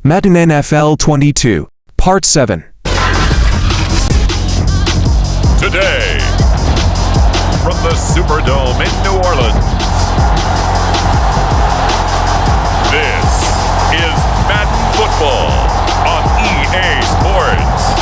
Madden NFL 22, Part 7. Today, from the Superdome in New Orleans, this is Madden Football on EA Sports.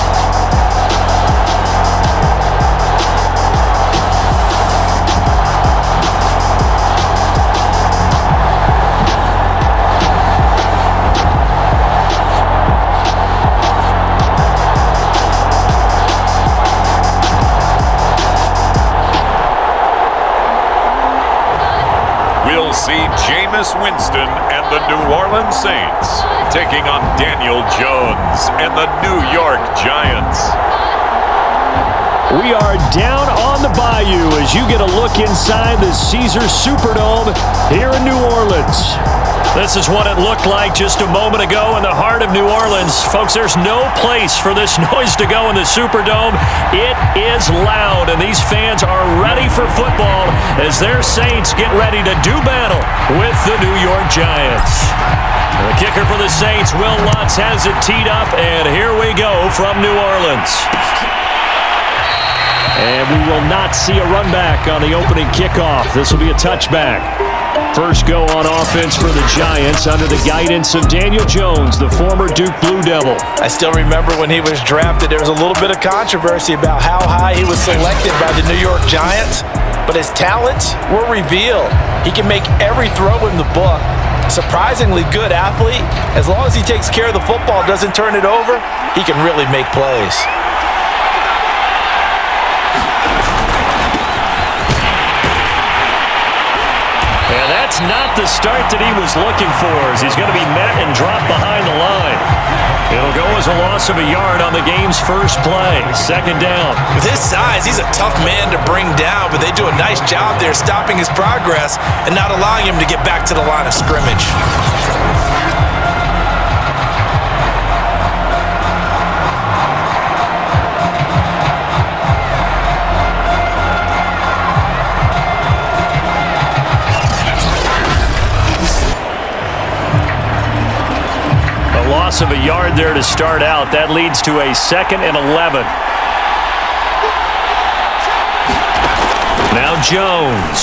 We'll see Jameis Winston and the New Orleans Saints taking on Daniel Jones and the New York Giants. We are down on the bayou as you get a look inside the Caesars Superdome here in New Orleans. This is what it looked like just a moment ago in the heart of New Orleans. Folks, there's no place for this noise to go in the Superdome. It is loud, and these fans are ready for football as their Saints get ready to do battle with the New York Giants. The kicker for the Saints, Will Lutz, has it teed up, and here we go from New Orleans. And we will not see a run back on the opening kickoff. This will be a touchback. First go on offense for the Giants under the guidance of Daniel Jones, the former Duke Blue Devil. I still remember when he was drafted, there was a little bit of controversy about how high he was selected by the New York Giants, but his talents were revealed. He can make every throw in the book. Surprisingly good athlete. As long as he takes care of the football, doesn't turn it over, he can really make plays. And that's not the start that he was looking for, as he's going to be met and dropped behind the line. It'll go as a loss of a yard on the game's first play. Second down. With his size, he's a tough man to bring down, but they do a nice job there stopping his progress and not allowing him to get back to the line of scrimmage. Loss of a yard there to start out. That leads to a 2nd and 11. Now Jones.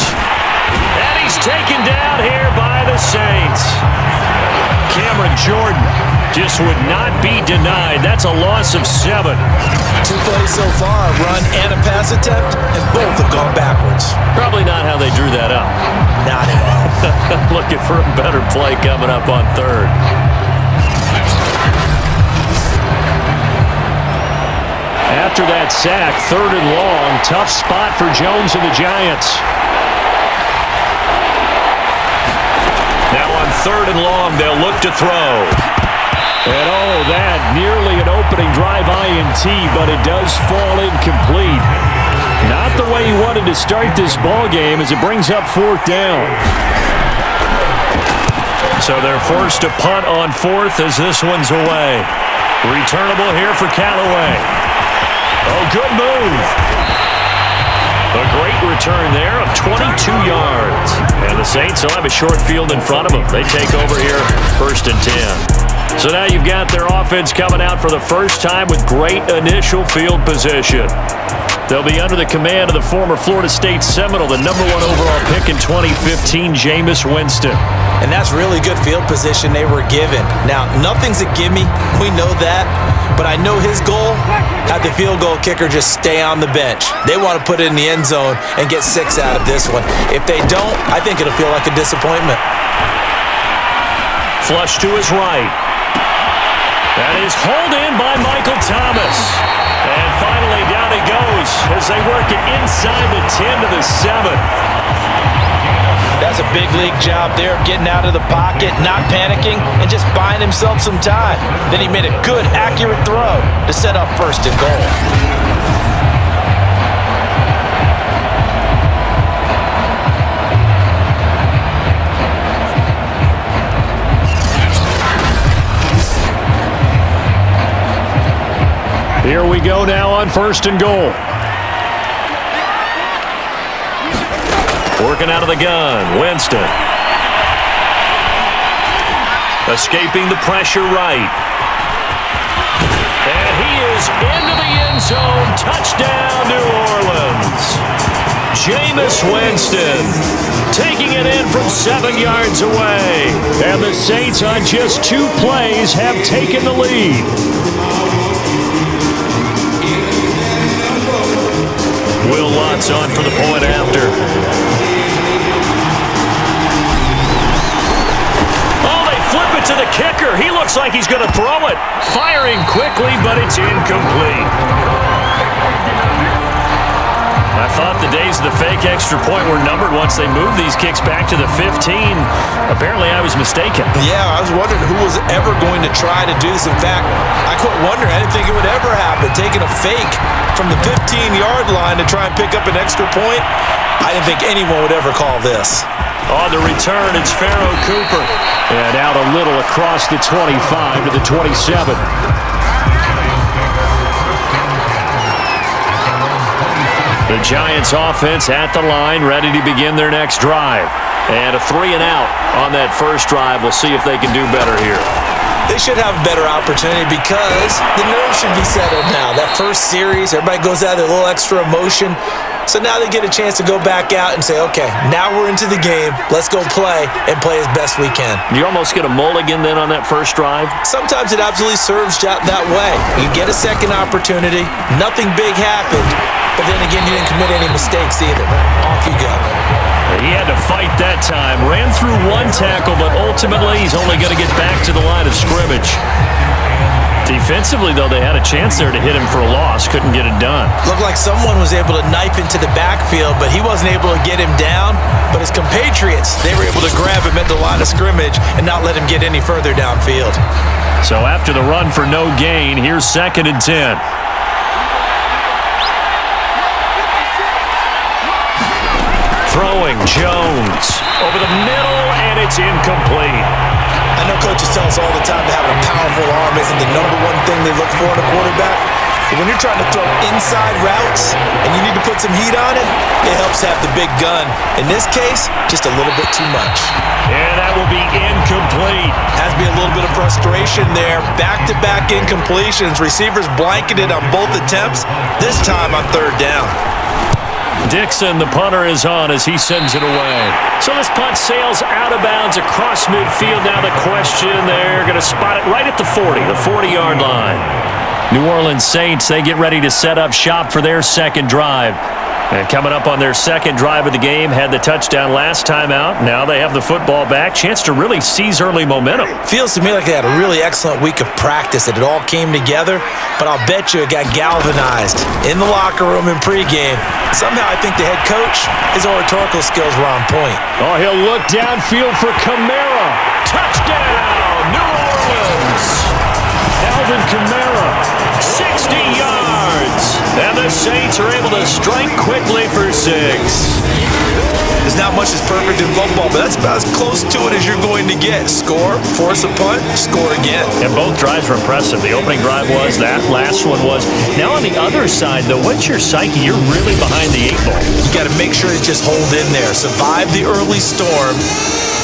And he's taken down here by the Saints. Cameron Jordan just would not be denied. That's a loss of 7. 2 plays so far, a run and a pass attempt, and both have gone backwards. Probably not how they drew that up. Not at all. Looking for a better play coming up on 3rd. After that sack, 3rd and long, tough spot for Jones and the Giants. Now on 3rd and long, they'll look to throw. And oh, that nearly an opening drive INT, but it does fall incomplete. Not the way he wanted to start this ball game as it brings up 4th down. So they're forced to punt on 4th as this one's away. Returnable here for Callaway. Oh, good move. A great return there of 22 yards. And the Saints will have a short field in front of them. They take over here 1st and 10. So now you've got their offense coming out for the first time with great initial field position. They'll be under the command of the former Florida State Seminole, the #1 overall pick in 2015, Jameis Winston. And that's really good field position they were given. Now, nothing's a gimme. We know that. But I know his goal, have the field goal kicker just stay on the bench. They want to put it in the end zone and get 6 out of this one. If they don't, I think it'll feel like a disappointment. Flush to his right. That is hauled in by Michael Thomas. And finally down he goes as they work it inside the 10 to the 7. That's a big league job there of getting out of the pocket, not panicking, and just buying himself some time. Then he made a good, accurate throw to set up 1st and goal. Here we go now on 1st and goal. Working out of the gun, Winston. Escaping the pressure right. And he is into the end zone. Touchdown, New Orleans. Jameis Winston taking it in from 7 yards away. And the Saints on just 2 plays have taken the lead. Will Lutz on for the point after. Oh, they flip it to the kicker. He looks like he's going to throw it. Firing quickly, but it's incomplete. I thought the days of the fake extra point were numbered once they moved these kicks back to the 15. Apparently, I was mistaken. Yeah, I was wondering who was ever going to try to do this. In fact, I quit wondering. I didn't think it would ever happen. Taking a fake from the 15-yard line to try and pick up an extra point, I didn't think anyone would ever call this. On the return, it's Pharaoh Cooper. And out a little across the 25 to the 27. The Giants offense at the line, ready to begin their next drive. And a 3 and out on that first drive. We'll see if they can do better here. They should have a better opportunity because the nerves should be settled now. That first series, everybody goes out with a little extra emotion. So now they get a chance to go back out and say, okay, now we're into the game. Let's go play and play as best we can. You almost get a mulligan then on that first drive? Sometimes it absolutely serves that way. You get a second opportunity. Nothing big happened. But then again, you didn't commit any mistakes either. Off you go. He had to fight that time. Ran through 1 tackle, but ultimately he's only going to get back to the line of scrimmage. Defensively, though, they had a chance there to hit him for a loss. Couldn't get it done. Looked like someone was able to knife into the backfield, but he wasn't able to get him down. But his compatriots, they were able to grab him at the line of scrimmage and not let him get any further downfield. So after the run for no gain, here's 2nd and 10. Throwing Jones over the middle, and it's incomplete. I know coaches tell us all the time that having a powerful arm isn't the number one thing they look for in a quarterback. But when you're trying to throw inside routes and you need to put some heat on it, it helps have the big gun. In this case, just a little bit too much. And that will be incomplete. Has to be a little bit of frustration there. Back-to-back incompletions. Receivers blanketed on both attempts, this time on 3rd down. Dixon, the punter, is on as he sends it away. So this punt sails out of bounds across midfield. Now the question, they're going to spot it right at the 40-yard line. New Orleans Saints, they get ready to set up shop for their 2nd drive. And coming up on their 2nd drive of the game, had the touchdown last time out. Now they have the football back. Chance to really seize early momentum. Feels to me like they had a really excellent week of practice, that it all came together. But I'll bet you it got galvanized in the locker room in pregame. Somehow I think the head coach, his oratorical skills were on point. Oh, he'll look downfield for Kamara. Touchdown, New Orleans. Alvin Kamara, 60 yards. And the Saints are able to strike quickly for 6. There's not much that's perfect in football, but that's about as close to it as you're going to get. Score, force a punt, score again. And both drives were impressive. The opening drive was, that last one was. Now on the other side, though, what's your psyche? You're really behind the 8 ball. You got to make sure to just hold in there. Survive the early storm,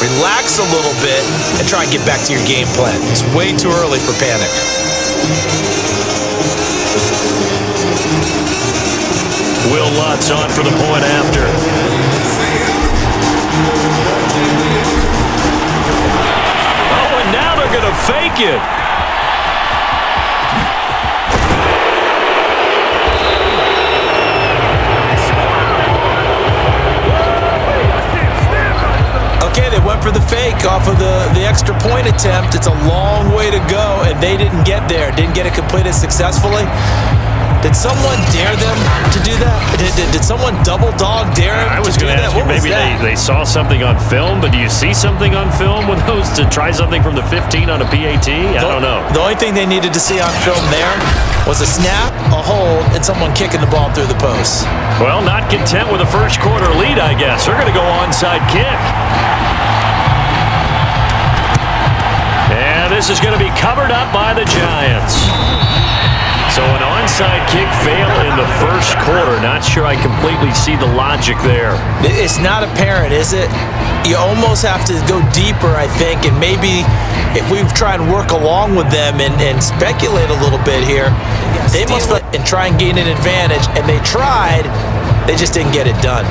relax a little bit, and try and get back to your game plan. It's way too early for panic. Will Lutz on for the point after. Oh, and now they're going to fake it. Okay, they went for the fake off of the extra point attempt. It's a long way to go, and they didn't get there. Didn't get it completed successfully. Did someone dare them to do that? Did someone double dog dare them? I was going to ask you, maybe they saw something on film, but do you see something on film with those to try something from the 15 on a PAT? I don't know. The only thing they needed to see on film there was a snap, a hold, and someone kicking the ball through the post. Well, not content with a first quarter lead, I guess. They're going to go onside kick. And this is going to be covered up by the Giants. So an onside kick fail in the first quarter. Not sure I completely see the logic there. It's not apparent, is it? You almost have to go deeper, I think, and maybe if we try and work along with them and speculate a little bit here, they must and try and gain an advantage, and they tried, they just didn't get it done.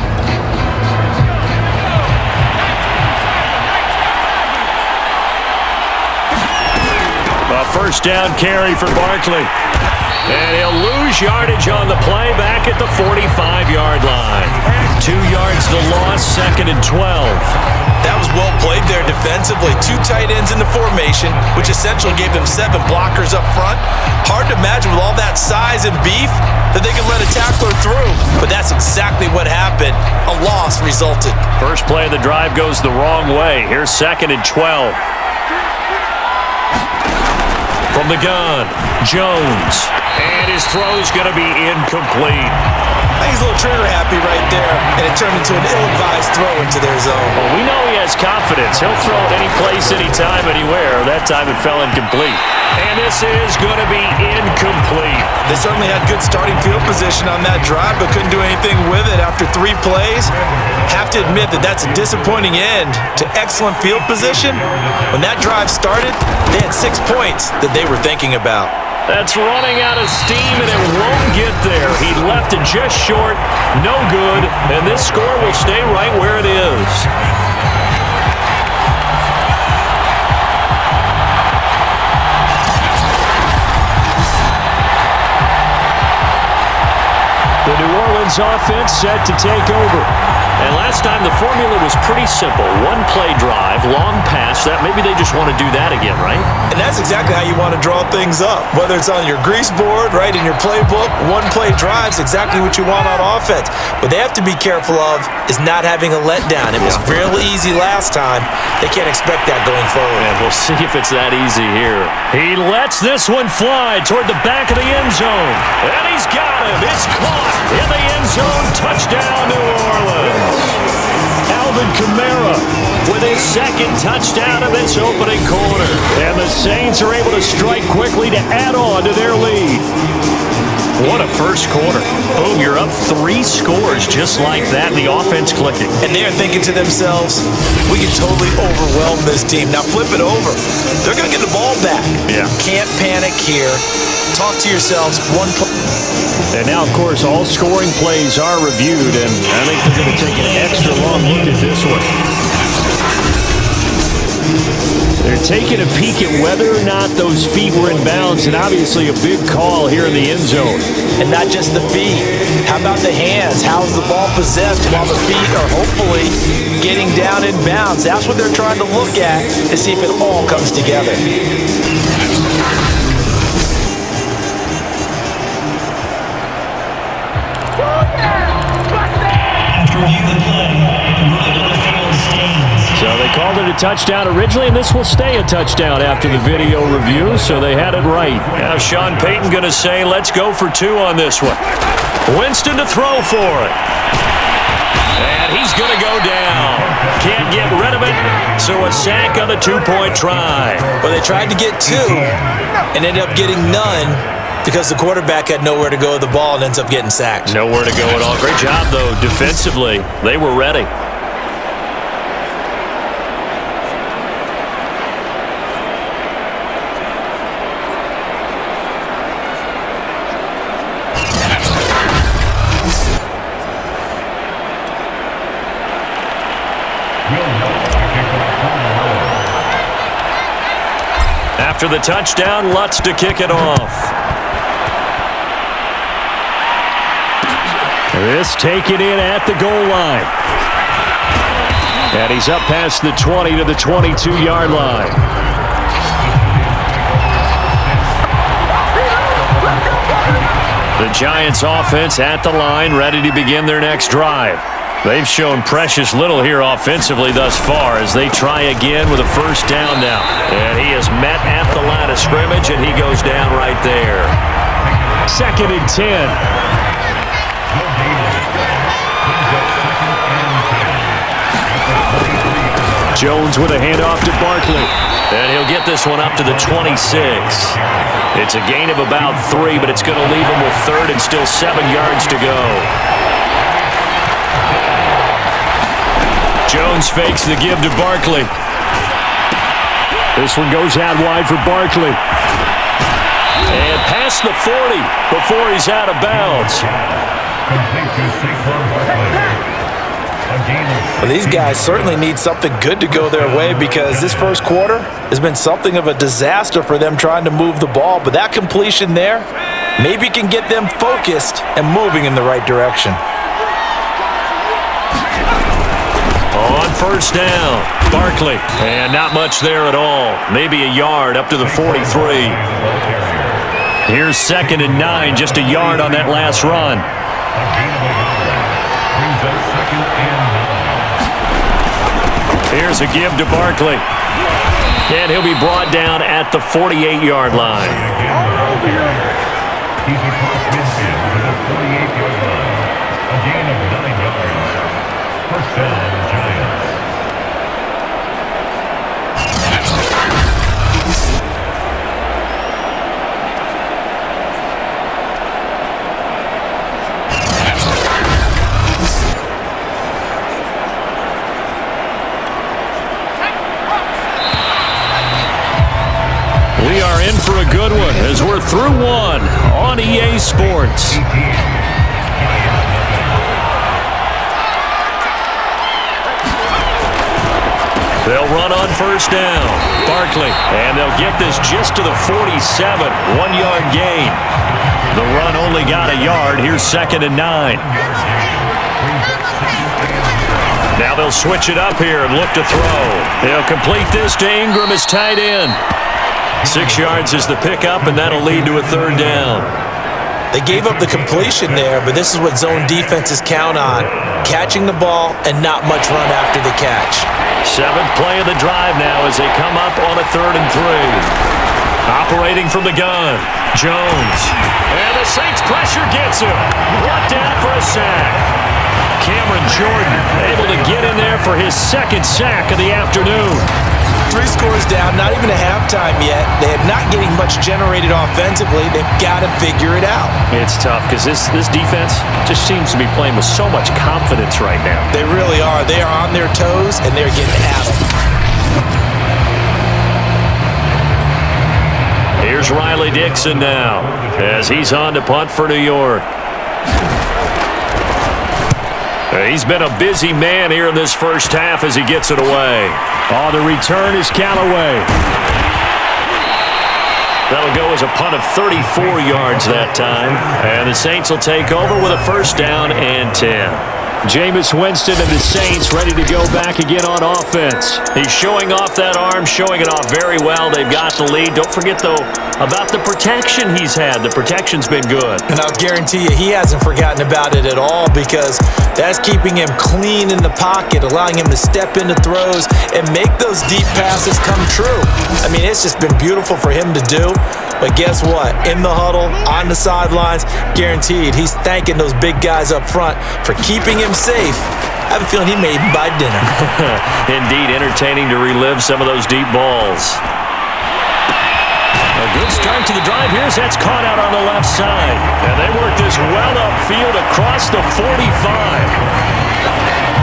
A first down carry for Barkley. And he'll lose yardage on the play back at the 45-yard line. 2 yards the loss, 2nd and 12. That was well played there defensively. 2 tight ends in the formation, which essentially gave them 7 blockers up front. Hard to imagine with all that size and beef that they could let a tackler through. But that's exactly what happened. A loss resulted. First play of the drive goes the wrong way. Here's 2nd and 12. From the gun, Jones. And his throw's going to be incomplete. I think he's a little trigger happy right there, and it turned into an ill-advised throw into their zone. Well, we know he has confidence. He'll throw it any place, anytime, anywhere. That time it fell incomplete. And this is going to be incomplete. They certainly had good starting field position on that drive, but couldn't do anything with it after 3 plays. Have to admit that that's a disappointing end to excellent field position. When that drive started, they had 6 points that they were thinking about. That's running out of steam, and it won't get there. He left it just short, no good, and this score will stay right where it is. The New Orleans offense set to take over. And last time the formula was pretty simple. 1-play drive, long pass. That maybe they just want to do that again, right? And that's exactly how you want to draw things up. Whether it's on your grease board, right, in your playbook, 1-play drive's exactly what you want on offense. What they have to be careful of is not having a letdown. It was real easy last time. They can't expect that going forward. And we'll see if it's that easy here. He lets this one fly toward the back of the end zone. And he's got him. It's caught in the end zone. Touchdown, New Orleans. Alvin Kamara with his 2nd touchdown of this opening quarter. And the Saints are able to strike quickly to add on to their lead. What a first quarter. Boom, you're up 3 scores just like that, and the offense clicking. And they're thinking to themselves, we can totally overwhelm this team. Now flip it over. They're going to get the ball back. Yeah. Can't panic here. Talk to yourselves. 1 play. And now, of course, all scoring plays are reviewed, and I think they're going to take an extra long look at this one. They're taking a peek at whether or not those feet were in bounds, and obviously a big call here in the end zone. And not just the feet. How about the hands? How is the ball possessed while the feet are hopefully getting down in bounds? That's what they're trying to look at to see if it all comes together. So they called it a touchdown originally, and this will stay a touchdown after the video review, so they had it right. Now Sean Payton going to say, let's go for 2 on this one. Winston to throw for it. And he's going to go down. Can't get rid of it, so a sack on the 2-point try. Well, they tried to get 2 and ended up getting none because the quarterback had nowhere to go with the ball and ends up getting sacked. Nowhere to go at all. Great job, though, defensively. They were ready. After the touchdown, Lutz to kick it off. This taken in at the goal line. And he's up past the 20 to the 22-yard line. The Giants offense at the line, ready to begin their next drive. They've shown precious little here offensively thus far as they try again with a first down now. And he is met at the line of scrimmage, and he goes down right there. 2nd and 10. Jones with a handoff to Barkley. And he'll get this one up to the 26. It's a gain of about 3, but it's going to leave him with 3rd and still 7 yards to go. Jones fakes the give to Barkley. This one goes out wide for Barkley. And past the 40 before he's out of bounds. Well, these guys certainly need something good to go their way because this first quarter has been something of a disaster for them trying to move the ball. But that completion there maybe can get them focused and moving in the right direction. On first down, Barkley. And not much there at all. Maybe a yard up to the 43. Here's 2nd and 9, just a yard on that last run. Here's a give to Barkley. And he'll be brought down at the 48-yard line. He's across midfield to the 48-yard line. A gain of 9 yards. First down, Giants. We are in for a good one as we're through one on EA Sports. They'll run on first down. Barkley. And they'll get this just to the 47. 1-yard gain. The run only got a yard. Here's 2nd and 9. Now they'll switch it up here and look to throw. They'll complete this to Ingram as tight end. 6 yards is the pickup, and that'll lead to a 3rd down. They gave up the completion there, but this is what zone defenses count on. Catching the ball and not much run after the catch. 7th play of the drive now as they come up on a 3rd and 3. Operating from the gun, Jones. And the Saints pressure gets him. Brought down for a sack. Cameron Jordan able to get in there for his 2nd sack of the afternoon. 3 scores down, not even a halftime yet. They're not getting much generated offensively. They've got to figure it out. It's tough because this defense just seems to be playing with so much confidence right now. They really are. They are on their toes, and they're getting at them. Here's Riley Dixon now as he's on to punt for New York. He's been a busy man here in this first half as he gets it away. Oh, the return is Callaway. That'll go as a punt of 34 yards that time. And the Saints will take over with a first down and 10. Jameis Winston and the Saints ready to go back again on offense. He's showing off that arm, showing it off very well. They've got the lead. Don't forget, though, about the protection he's had. The protection's been good. And I'll guarantee you he hasn't forgotten about it at all because that's keeping him clean in the pocket, allowing him to step into throws and make those deep passes come true. I mean, it's just been beautiful for him to do. But guess what? In the huddle, on the sidelines, guaranteed he's thanking those big guys up front for keeping him safe. I have a feeling he may even buy dinner. Indeed, entertaining to relive some of those deep balls. A good start to the drive here as that's caught out on the left side. And they work this well upfield across the 45.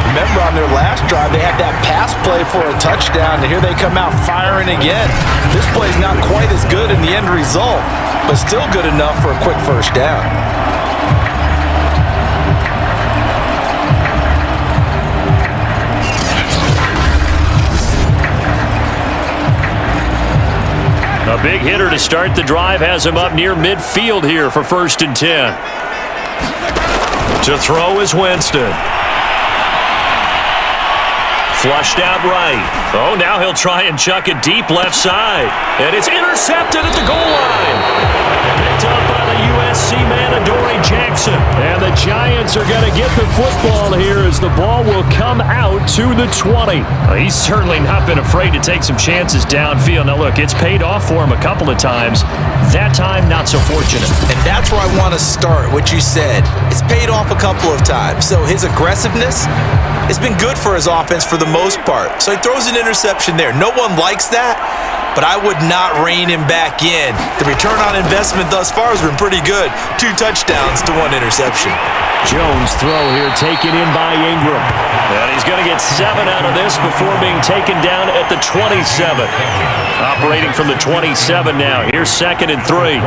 Remember on their last drive, they had that pass play for a touchdown, and here they come out firing again. This play's not quite as good in the end result, but still good enough for a quick first down. A big hitter to start the drive has him up near midfield here for 1st and 10. To throw is Winston. Flushed out right. Oh, now he'll try and chuck it deep left side. And it's intercepted at the goal line. Picked up by the USC man, Adoree Jackson. And the Giants are going to get the football here as the ball will come out to the 20. He's certainly not been afraid to take some chances downfield. Now, look, it's paid off for him a couple of times. That time, not so fortunate. And that's where I want to start, what you said. It's paid off a couple of times. So his aggressiveness has been good for his offense for the most part. So he throws an interception there. No one likes that, but I would not rein him back in. The return on investment thus far has been pretty good. 2 touchdowns to 1 interception. Jones' throw here taken in by Ingram. And he's going to get 7 out of this before being taken down at the 27. Operating from the 27 now. Here's 2nd and 3.